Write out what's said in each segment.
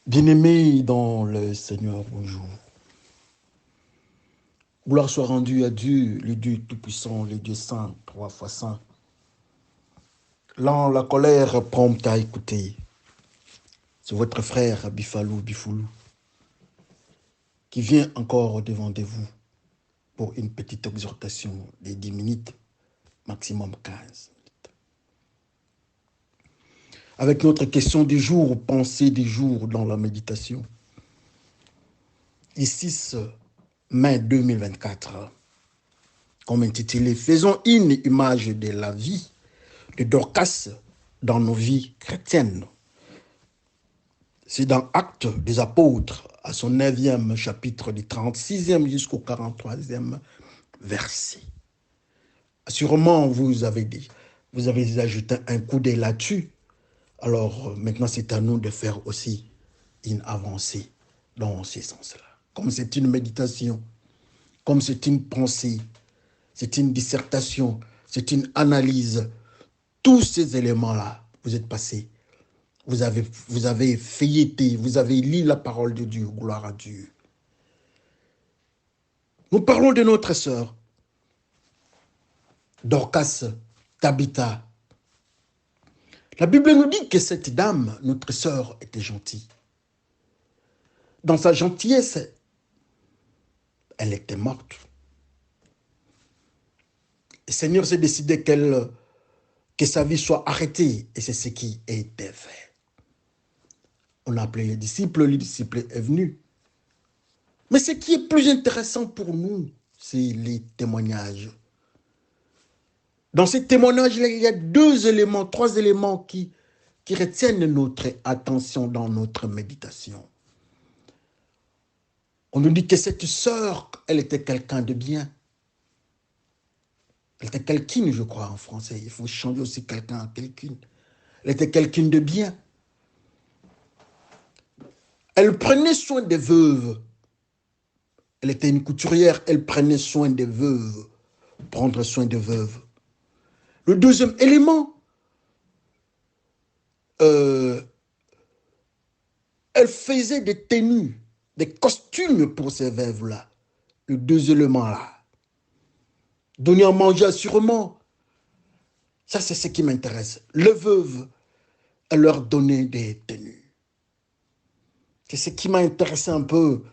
Bien-aimés dans le Seigneur, bonjour. Gloire soit rendue à Dieu, le Dieu Tout-Puissant, le Dieu Saint, trois fois Saint. Lent la colère, prompte à écouter. C'est votre frère Bifalou Bifoulou qui vient encore devant de vous pour une petite exhortation de 10 minutes, maximum 15 minutes. Avec notre question du jour, pensée du jour dans la méditation. Le 6 mai 2024, comme intitulé « Faisons une image de la vie de Dorcas dans nos vies chrétiennes ». C'est dans Actes des Apôtres, à son 9e chapitre, du 36e jusqu'au 43e verset. Sûrement, vous avez ajouté un coup d'œil là-dessus. Alors, maintenant, c'est à nous de faire aussi une avancée dans ce sens-là. Comme c'est une méditation, comme c'est une pensée, c'est une dissertation, c'est une analyse, tous ces éléments-là, vous êtes passés. Vous avez feuilleté, vous avez lu la parole de Dieu, gloire à Dieu. Nous parlons de notre sœur, Dorcas Tabitha. La Bible nous dit que cette dame, notre sœur, était gentille. Dans sa gentillesse, elle était morte. Le Seigneur s'est décidé que sa vie soit arrêtée, et c'est ce qui a été fait. On a appelé le disciple est venu. Mais ce qui est plus intéressant pour nous, c'est les témoignages. Dans ces témoignages-là, il y a trois éléments qui retiennent notre attention dans notre méditation. On nous dit que cette sœur, elle était quelqu'un de bien. Elle était quelqu'une, je crois, en français. Il faut changer aussi quelqu'un à quelqu'une. Elle était quelqu'une de bien. Elle prenait soin des veuves. Elle était une couturière, elle prenait soin des veuves. Prendre soin des veuves. Le deuxième élément, elle faisait des tenues, des costumes pour ces veuves-là. Les deux éléments-là. Donner à manger assurément. Ça, c'est ce qui m'intéresse. Les veuves, elle leur donnait des tenues. C'est ce qui m'a intéressé un peu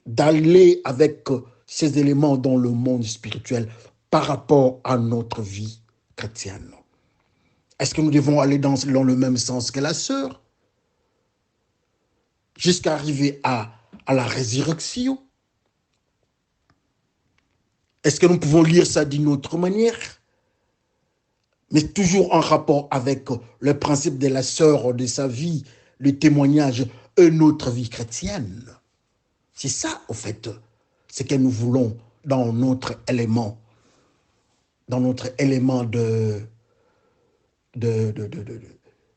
d'aller avec ces éléments dans le monde spirituel par rapport à notre vie chrétienne. Est-ce que nous devons aller dans le même sens que la sœur jusqu'à arriver à la résurrection? Est-ce que nous pouvons lire ça d'une autre manière? Mais toujours en rapport avec le principe de la sœur, de sa vie, le témoignage, et notre vie chrétienne. C'est ça, au fait, ce que nous voulons dans notre élément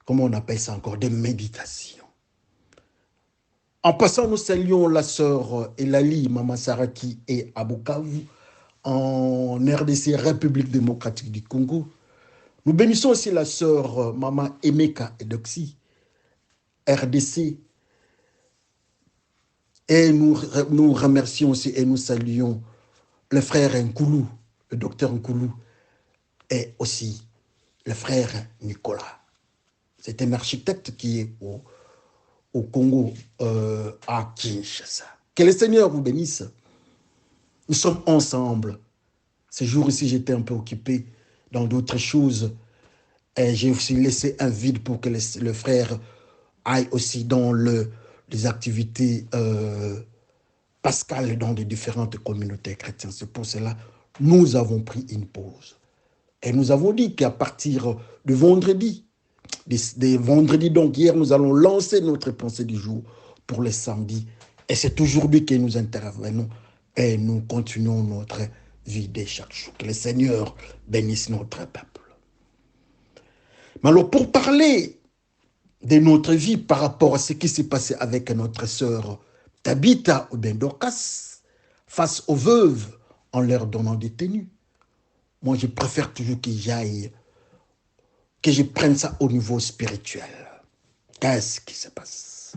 comment on appelle ça encore, de méditation. En passant, nous saluons la sœur Elali, Mama Saraki et Abukavu en RDC, République démocratique du Congo. Nous bénissons aussi la sœur Mama Emeka Edoxi, RDC. Et nous remercions aussi et nous saluons le frère Nkoulou, le docteur Nkoulou, et aussi le frère Nicolas. C'est un architecte qui est au Congo, à Kinshasa. Que le Seigneur vous bénisse. Nous sommes ensemble. Ce jour-ci, j'étais un peu occupé dans d'autres choses. Et j'ai aussi laissé un vide pour que le frère aille aussi dans les activités pascales dans les différentes communautés chrétiennes. C'est pour cela que nous avons pris une pause. Et nous avons dit qu'à partir de vendredi, donc hier, nous allons lancer notre pensée du jour pour le samedi. Et c'est aujourd'hui que nous intervenons et nous continuons notre vie de chaque jour. Que le Seigneur bénisse notre peuple. Mais alors, pour parler de notre vie par rapport à ce qui s'est passé avec notre sœur Tabitha ou bien Dorcas, face aux veuves en leur donnant des tenues, moi, je préfère toujours que je prenne ça au niveau spirituel. Qu'est-ce qui se passe?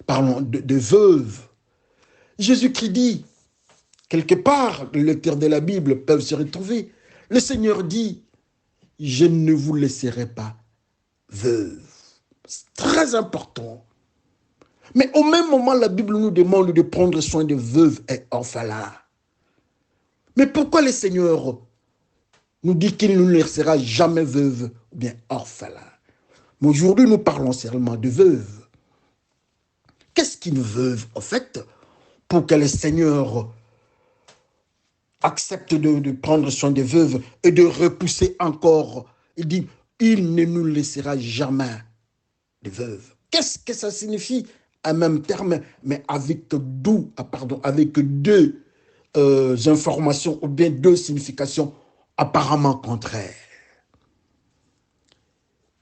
parlons de veuves. Jésus-Christ dit, quelque part, les lecteurs de la Bible peuvent se retrouver. Le Seigneur dit, je ne vous laisserai pas veuve. C'est très important. Mais au même moment, la Bible nous demande de prendre soin des veuves et orphelins. Mais pourquoi le Seigneur nous dit qu'il ne nous laissera jamais veuve ou bien orphelin? Mais aujourd'hui, nous parlons seulement de veuve. Qu'est-ce qu'une veuve, en fait, pour que le Seigneur accepte de prendre soin des veuves et de repousser encore? Il dit, il ne nous laissera jamais de veuves. Qu'est-ce que ça signifie à même terme, mais avec deux informations ou bien deux significations apparemment contraires.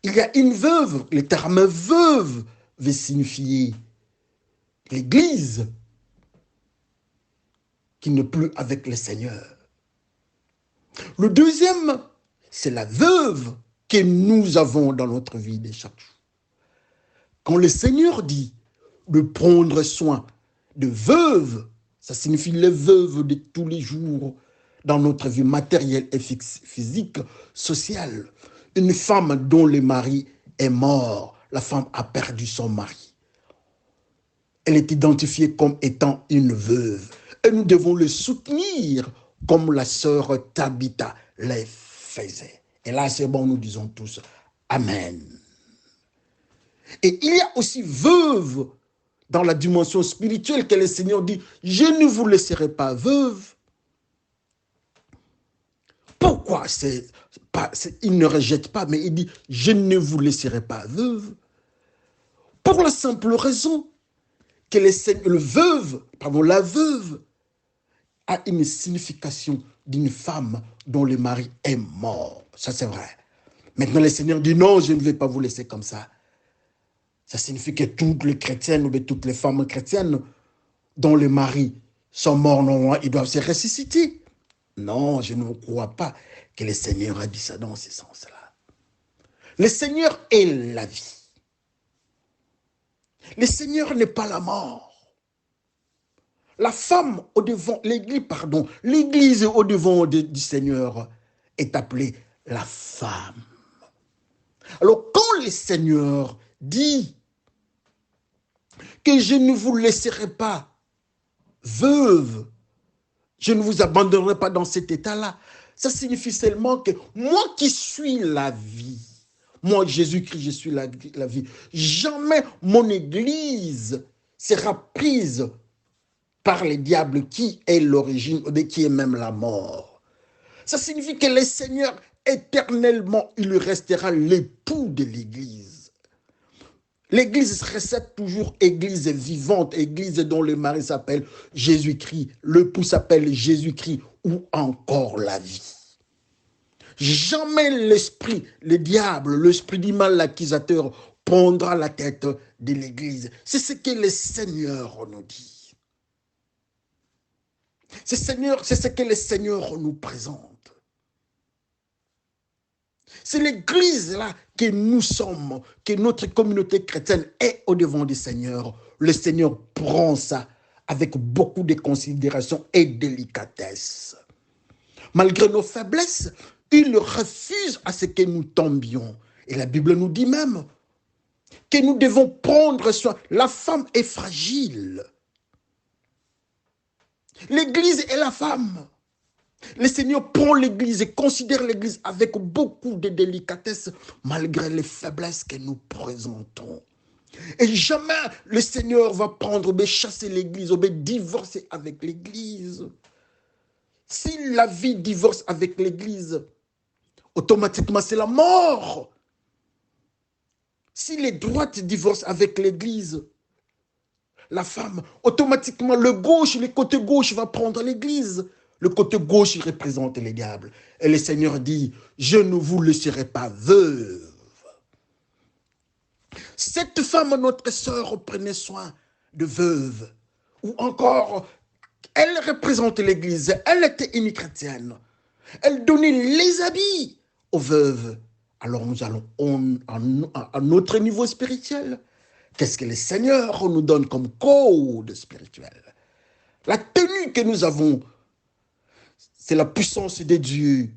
Il y a une veuve, le terme veuve veut signifier l'Église qui n'est plus avec le Seigneur. Le deuxième, c'est la veuve que nous avons dans notre vie de chaque jour. Quand le Seigneur dit de prendre soin de veuves, ça signifie les veuves de tous les jours dans notre vie matérielle et physique, sociale. Une femme dont le mari est mort, la femme a perdu son mari. Elle est identifiée comme étant une veuve. Et nous devons le soutenir comme la sœur Tabitha le faisait. Et là, c'est bon, nous disons tous Amen. Et il y a aussi veuve dans la dimension spirituelle que le Seigneur dit, je ne vous laisserai pas veuve. Pourquoi il ne rejette pas, mais il dit, je ne vous laisserai pas veuve. Pour la simple raison que la veuve a une signification d'une femme dont le mari est mort. Ça, c'est vrai. Maintenant, le Seigneur dit, non, je ne vais pas vous laisser comme ça. Ça signifie que toutes les chrétiennes ou toutes les femmes chrétiennes dont les maris sont morts, non, ils doivent se ressusciter. Non, je ne crois pas que le Seigneur a dit ça dans ce sens-là. Le Seigneur est la vie. Le Seigneur n'est pas la mort. La femme au devant, l'église au devant du Seigneur est appelée la femme. Alors quand le Seigneur dit que je ne vous laisserai pas veuve, je ne vous abandonnerai pas dans cet état-là, ça signifie seulement que moi qui suis la vie, moi Jésus-Christ, je suis la vie, jamais mon église sera prise par le diable qui est l'origine, qui est même la mort. Ça signifie que le Seigneur, éternellement, il restera l'époux de l'église. L'église reste toujours église vivante, église dont le mari s'appelle Jésus-Christ, l'époux s'appelle Jésus-Christ ou encore la vie. Jamais l'esprit, le diable, l'esprit du mal, l'accusateur prendra la tête de l'église. C'est ce que le Seigneur nous dit. C'est ce que le Seigneur nous présente. C'est l'église là que nous sommes, que notre communauté chrétienne est au devant du Seigneur. Le Seigneur prend ça avec beaucoup de considération et de délicatesse. Malgré nos faiblesses, il refuse à ce que nous tombions. Et la Bible nous dit même que nous devons prendre soin. La femme est fragile. L'église est la femme. Le Seigneur prend l'église et considère l'église avec beaucoup de délicatesse malgré les faiblesses que nous présentons. Et jamais le Seigneur va chasser l'église, divorcer avec l'église. Si la vie divorce avec l'église, automatiquement c'est la mort. Si les droites divorcent avec l'église, la femme, automatiquement le côté gauche va prendre l'église. Le côté gauche, il représente les diables. Et le Seigneur dit, je ne vous laisserai pas veuve. Cette femme, notre sœur, prenait soin de veuve. Ou encore, elle représente l'église. Elle était une chrétienne. Elle donnait les habits aux veuves. Alors nous allons à notre niveau spirituel. Qu'est-ce que le Seigneur nous donne comme code spirituel? La tenue que nous avons, c'est la puissance de Dieu.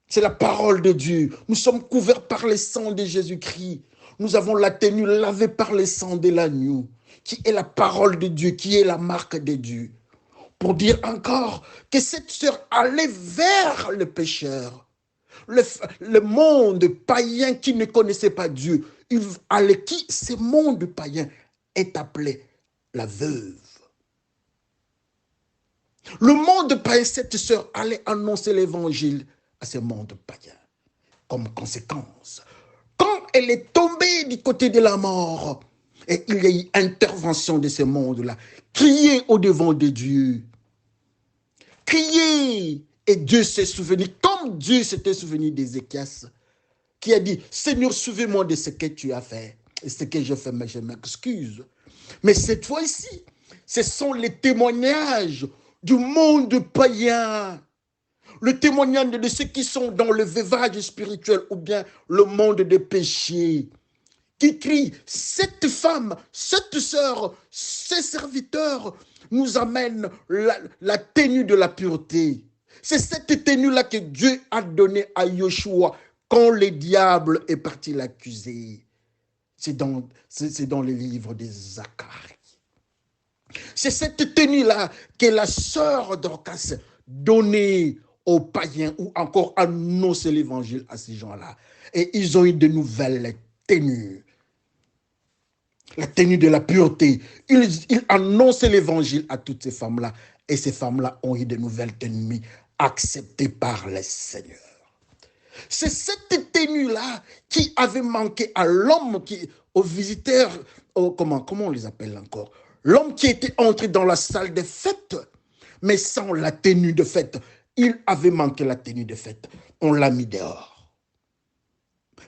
C'est la parole de Dieu. Nous sommes couverts par le sang de Jésus-Christ. Nous avons la tenue lavée par le sang de l'agneau, qui est la parole de Dieu, qui est la marque de Dieu. Pour dire encore que cette sœur allait vers le pécheur, le monde païen qui ne connaissait pas Dieu. Ce monde païen est appelé la veuve. Le monde païen, cette sœur allait annoncer l'évangile à ce monde païen. Comme conséquence, quand elle est tombée du côté de la mort, et il y a eu intervention de ce monde-là, crier au devant de Dieu. Crier, et Dieu s'est souvenu, comme Dieu s'était souvenu d'Ézéchias, qui a dit, Seigneur, souviens-moi de ce que tu as fait, et ce que je fais, mais je m'excuse. Mais cette fois-ci, ce sont les témoignages du monde païen, le témoignage de ceux qui sont dans le veuvage spirituel ou bien le monde des péchés, qui crient, cette femme, cette sœur, ces serviteurs nous amènent la tenue de la pureté. C'est cette tenue-là que Dieu a donnée à Yoshua quand le diable est parti l'accuser. C'est dans les livres de Zacharie. C'est cette tenue-là que la sœur Dorcas donnait aux païens ou encore annonçait l'évangile à ces gens-là. Et ils ont eu de nouvelles tenues. La tenue de la pureté. Ils annonçaient l'évangile à toutes ces femmes-là. Et ces femmes-là ont eu de nouvelles tenues acceptées par le Seigneur. C'est cette tenue-là qui avait manqué à l'homme, aux visiteurs, comment on les appelle encore? L'homme qui était entré dans la salle de fête, mais sans la tenue de fête. Il avait manqué la tenue de fête. On l'a mis dehors.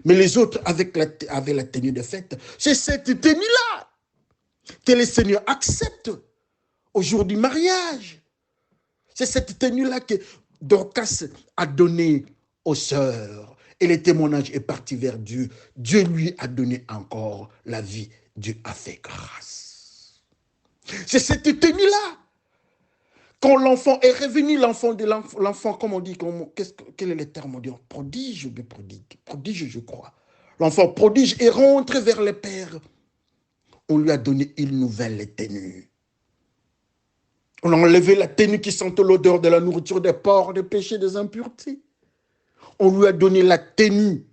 Mais les autres avaient la tenue de fête. C'est cette tenue-là que le Seigneur accepte au jour du mariage. C'est cette tenue-là que Dorcas a donnée aux sœurs. Et le témoignage est parti vers Dieu. Dieu lui a donné encore la vie. Dieu a fait grâce. C'est cette tenue-là. Quand l'enfant est revenu, l'enfant, comme on dit, quel est le terme, on dit, prodige ou prodige, je crois. L'enfant prodige est rentré vers le Père. On lui a donné une nouvelle tenue. On a enlevé la tenue qui sentait l'odeur de la nourriture, des porcs, des péchés, des impuretés. On lui a donné la tenue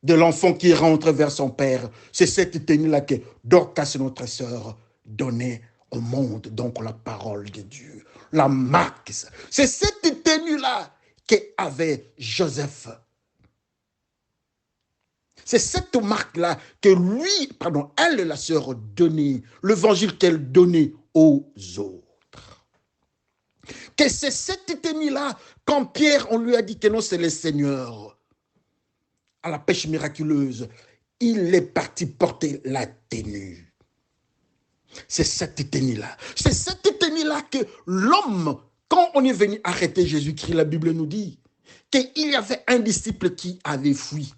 de l'enfant qui rentre vers son Père. C'est cette tenue-là que Dorcas, notre sœur, donnait au monde, donc la parole de Dieu, la marque. C'est cette tenue-là qu'avait Joseph. C'est cette marque-là que elle, la sœur, donnait, l'évangile qu'elle donnait aux autres. Que c'est cette tenue-là, quand Pierre, on lui a dit que non, c'est le Seigneur, à la pêche miraculeuse, il est parti porter la tenue. C'est cette tenue-là. C'est cette tenue-là que l'homme, quand on est venu arrêter Jésus-Christ, la Bible nous dit qu'il y avait un disciple qui avait fui.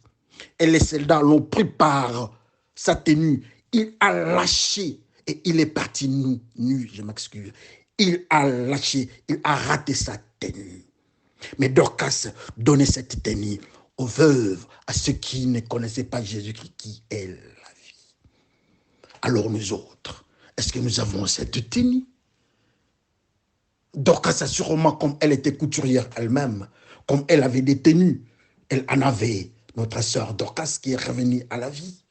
Et les soldats l'ont pris par sa tenue. Il a lâché et il est parti nu, je m'excuse. Il a lâché, il a raté sa tenue. Mais Dorcas donnait cette tenue aux veuves, à ceux qui ne connaissaient pas Jésus-Christ, qui est la vie. Alors nous autres, est-ce que nous avons cette tenue? Dorcas, sûrement, comme elle était couturière elle-même, comme elle avait des tenues, elle en avait, notre sœur Dorcas, qui est revenue à la vie.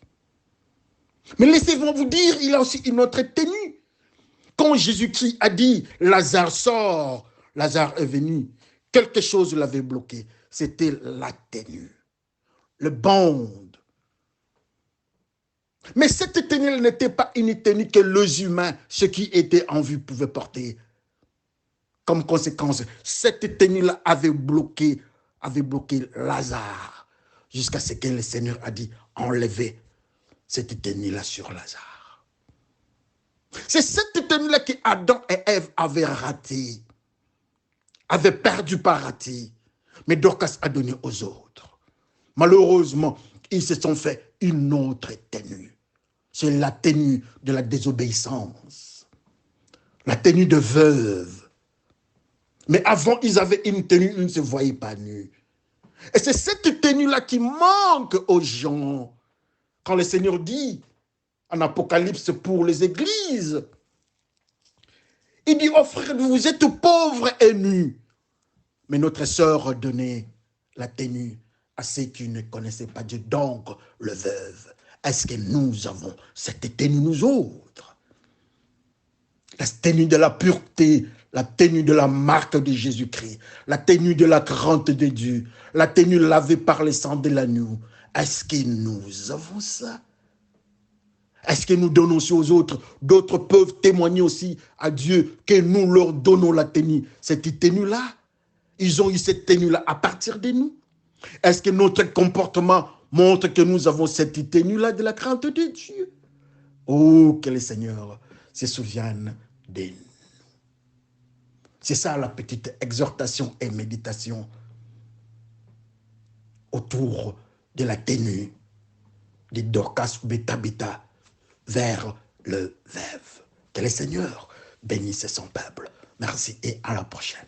Mais laissez-moi vous dire, il a aussi une autre tenue. Quand Jésus-Christ a dit, Lazare sort, Lazare est venu, quelque chose l'avait bloqué, c'était la tenue, le bande. Mais cette tenue n'était pas une tenue que les humains, ceux qui étaient en vue, pouvaient porter. Comme conséquence, cette tenue-là avait bloqué Lazare, jusqu'à ce que le Seigneur a dit, enlevez cette tenue-là sur Lazare. C'est cette tenue-là que Adam et Ève avaient raté, avaient perdu par raté, mais Dorcas a donné aux autres. Malheureusement, ils se sont fait une autre tenue. C'est la tenue de la désobéissance, la tenue de veuve. Mais avant, ils avaient une tenue, ils ne se voyaient pas nus. Et c'est cette tenue-là qui manque aux gens. Quand le Seigneur dit, en Apocalypse pour les églises, il dit, oh frère, vous êtes pauvres et nus. Mais notre sœur donnait la tenue à ceux qui ne connaissaient pas Dieu, donc le veuve. Est-ce que nous avons cette tenue, nous autres? La tenue de la pureté, la tenue de la marque de Jésus-Christ, la tenue de la crainte de Dieu, la tenue lavée par le sang de l'agneau. Est-ce que nous avons ça? Est-ce que nous donnons aussi aux autres? D'autres peuvent témoigner aussi à Dieu que nous leur donnons la tenue. Cette tenue-là, ils ont eu cette tenue-là à partir de nous. Est-ce que notre comportement montre que nous avons cette tenue-là de la crainte de Dieu? Oh, que le Seigneur se souvienne de nous. C'est ça la petite exhortation et méditation autour de la tenue de Dorcas ou de Tabitha vers le veuve. Que le Seigneur bénisse son peuple. Merci et à la prochaine.